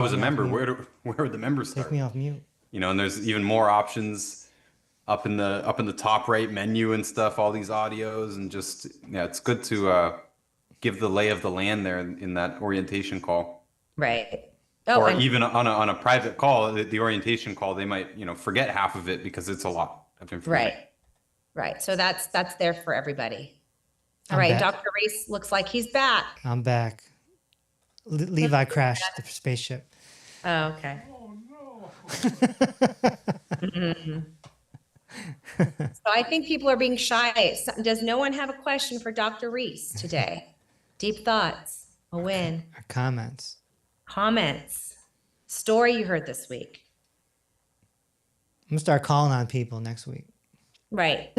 was Take a me off member, mute. where would the members Take start? me off mute. And there's even more options up in the top right menu and stuff, all these audios and just yeah, it's good to give the lay of the land there in that orientation call. Right. Oh, Or and even on a private call, the orientation call, they might, forget half of it because it's a lot of information. right. Right. So that's there for everybody. All I'm right. back. Dr. Reese looks like he's back. I'm back. Levi crashed the spaceship. Oh, okay. Mhm. So I think people are being shy. Does no one have a question for Dr. Reese today? Deep thoughts, a win, Our comments. comments, story you heard this week. I'm gonna start calling on people next week. Right.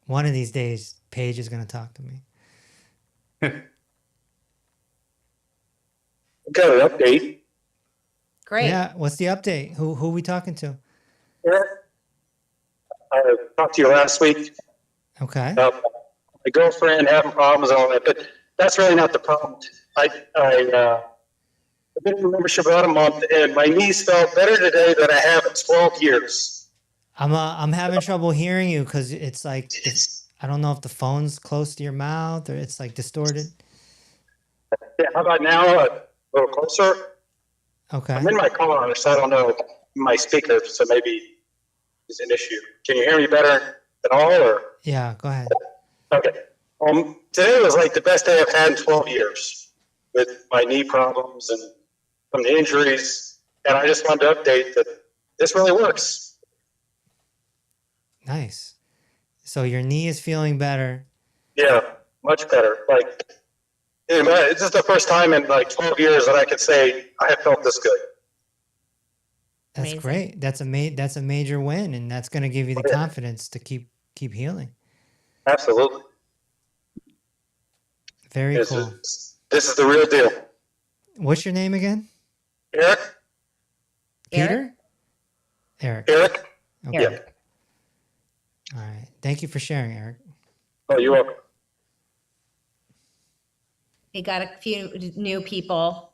One of these days, Paige is gonna talk to me. Got an update. Great. Yeah. What's the update? Who are we talking to? I talked to you last week Okay. about my girlfriend having problems and all that, but that's really not the problem. I've been in membership about a month, and my knees felt better today than I have in 12 years. I'm having trouble hearing you because it's like I don't know if the phone's close to your mouth or it's like distorted. Yeah, how about now? A little closer? Okay. I'm in my car, so I don't know my speaker, so maybe it's an issue. Can you hear me better at all? Or Yeah. Go ahead. okay. Today was like the best day I've had in 12 years with my knee problems and from the injuries, and I just wanted to update that this really works. Nice. So your knee is feeling better. Yeah, much better. Like, this is the first time in like 12 years that I could say I have felt this good. That's Amazing. great. That's a major win, and that's going to give you the confidence to keep healing. Absolutely. Very This cool. is the real deal. What's your name again? Eric? Peter? Eric. Eric? Okay. Yeah. All right. Thank you for sharing, Eric. Oh, you're welcome. We got a few new people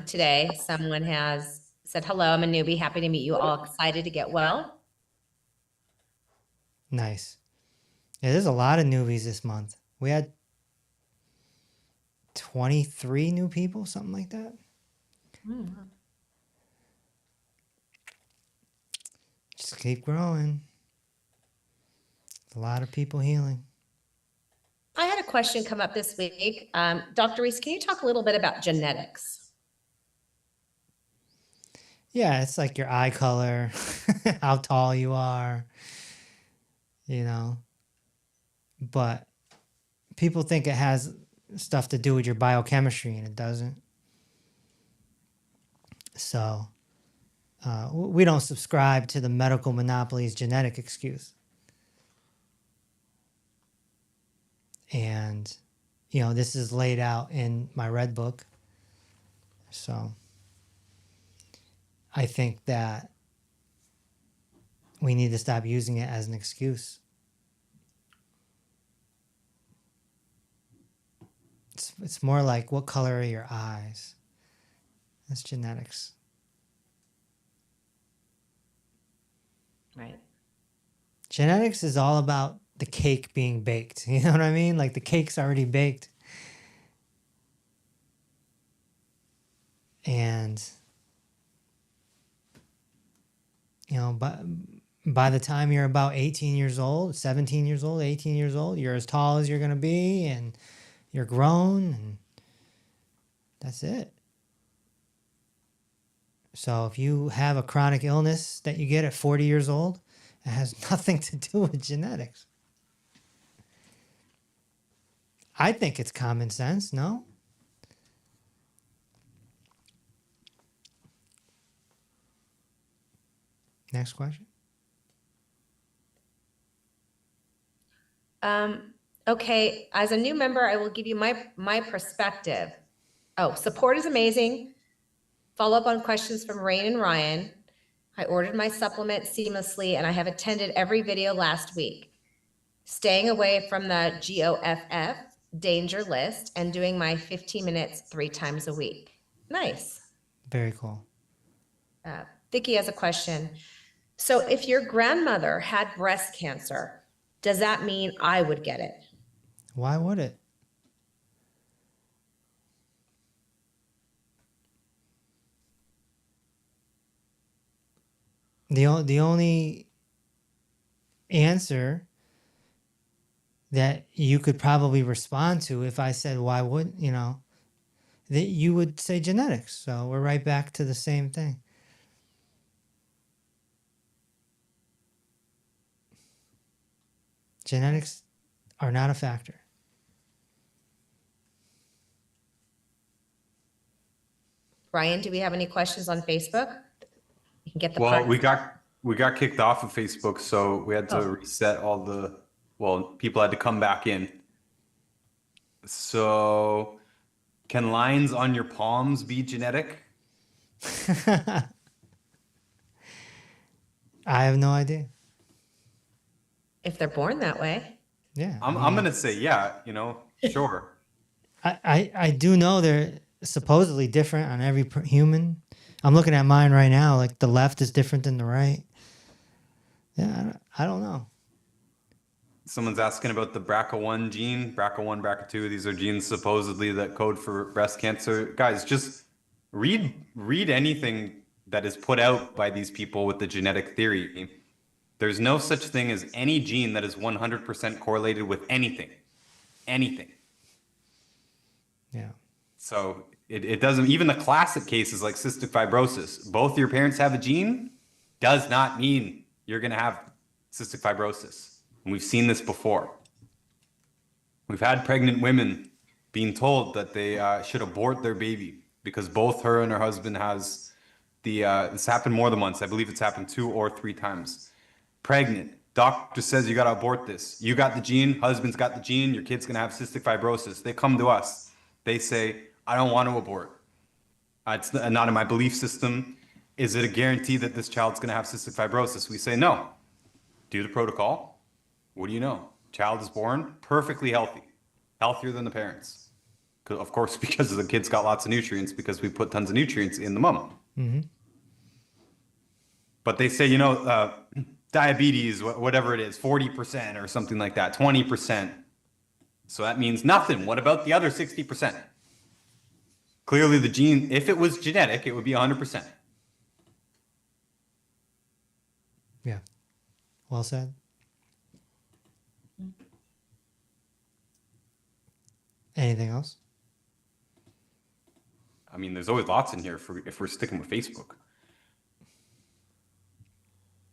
today. Someone has said, hello, I'm a newbie. Happy to meet you all. Excited to get well. Nice. Yeah, there's a lot of newbies this month. We had 23 new people, something like that. Just keep growing. A lot of people healing. I had a question come up this week. Dr. Reese, can you talk a little bit about genetics? Yeah, it's like your eye color, how tall you are, But people think it has stuff to do with your biochemistry, and it doesn't. So we don't subscribe to the medical monopoly's genetic excuse. And, this is laid out in my red book. So I think that we need to stop using it as an excuse. It's more like, what color are your eyes? That's genetics. Right. Genetics is all about the cake being baked. You know what I mean? Like the cake's already baked. And, by the time you're about 18 years old, 17 years old, 18 years old, you're as tall as you're going to be and you're grown, and that's it. So if you have a chronic illness that you get at 40 years old, it has nothing to do with genetics. I think it's common sense, no? Next question. Okay, as a new member, I will give you my perspective. Oh, support is amazing. Follow up on questions from Rain and Ryan. I ordered my supplement seamlessly, and I have attended every video last week. Staying away from the GOFF danger list and doing my 15 minutes 3 times a week. Nice. Very cool. Vicky has a question. So if your grandmother had breast cancer, does that mean I would get it? Why would it? The only answer that you could probably respond to if I said, why would, that you would say genetics. So we're right back to the same thing. Genetics are not a factor. Ryan, do we have any questions on Facebook? You can get the Well, part. we got kicked off of Facebook, so we had to Oh. reset all the, well, people had to come back in. So can lines on your palms be genetic? I have no idea. If they're born that way. Yeah. I'm gonna say yeah, sure. I do know they're supposedly different on every human. I'm looking at mine right now. Like the left is different than the right. Yeah, I don't know. Someone's asking about the BRCA1 gene, BRCA1, BRCA2. These are genes supposedly that code for breast cancer. Guys, just read anything that is put out by these people with the genetic theory. There's no such thing as any gene that is 100% correlated with anything. Anything. Yeah. So it doesn't, even the classic cases like cystic fibrosis, both your parents have a gene does not mean you're going to have cystic fibrosis. And we've seen this before. We've had pregnant women being told that they should abort their baby because both her and her husband has this happened more than once. I believe it's happened 2 or 3 times. Pregnant. Doctor says you got to abort this. You got the gene, husband's got the gene, your kid's going to have cystic fibrosis. They come to us. They say, I don't want to abort. It's not in my belief system. Is it a guarantee that this child's going to have cystic fibrosis? We say, no. Do the protocol. What do you know? Child is born perfectly healthy, healthier than the parents. Of course, because the kid's got lots of nutrients because we put tons of nutrients in the mom. Mm-hmm. But they say, diabetes, whatever it is, 40% or something like that, 20%. So that means nothing. What about the other 60%? Clearly the gene, if it was genetic, it would be 100%. Yeah. Well said. Anything else? I mean, there's always lots in here if we're sticking with Facebook.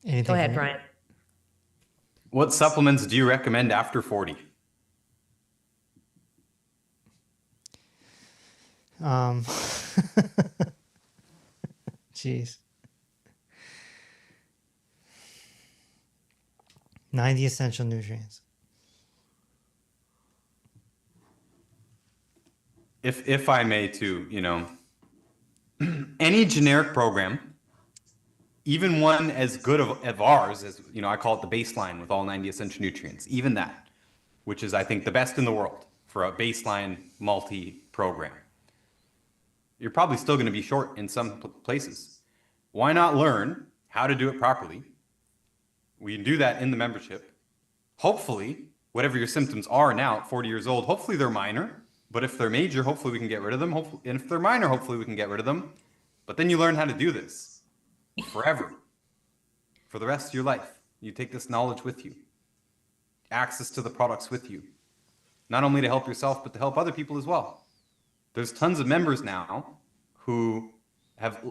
Anything Go ahead, from- Brian. What supplements do you recommend after 40? Jeez. 90 essential nutrients. If I may too, any generic program, even one as good of ours as, I call it the baseline with all 90 essential nutrients, even that, which is, I think, the best in the world for a baseline multi-program. You're probably still going to be short in some places. Why not learn how to do it properly? We can do that in the membership. Hopefully, whatever your symptoms are now at 40 years old, hopefully they're minor. But if they're major, hopefully we can get rid of them. And if they're minor, hopefully we can get rid of them. But then you learn how to do this forever, for the rest of your life. You take this knowledge with you, access to the products with you, not only to help yourself, but to help other people as well. There's tons of members now who have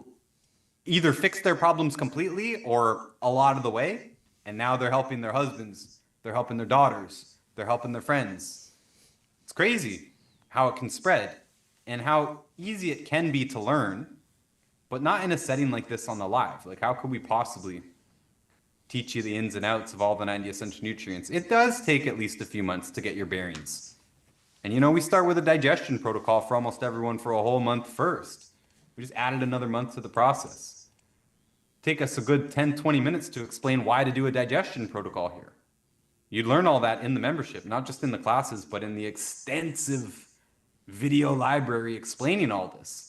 either fixed their problems completely or a lot of the way. And now they're helping their husbands, they're helping their daughters, they're helping their friends. It's crazy how it can spread and how easy it can be to learn, but not in a setting like this on the live. Like, how could we possibly teach you the ins and outs of all the 90 essential nutrients? It does take at least a few months to get your bearings. And we start with a digestion protocol for almost everyone for a whole month first. We just added another month to the process. Take us a good 10, 20 minutes to explain why to do a digestion protocol here. You'd learn all that in the membership, not just in the classes, but in the extensive video library explaining all this.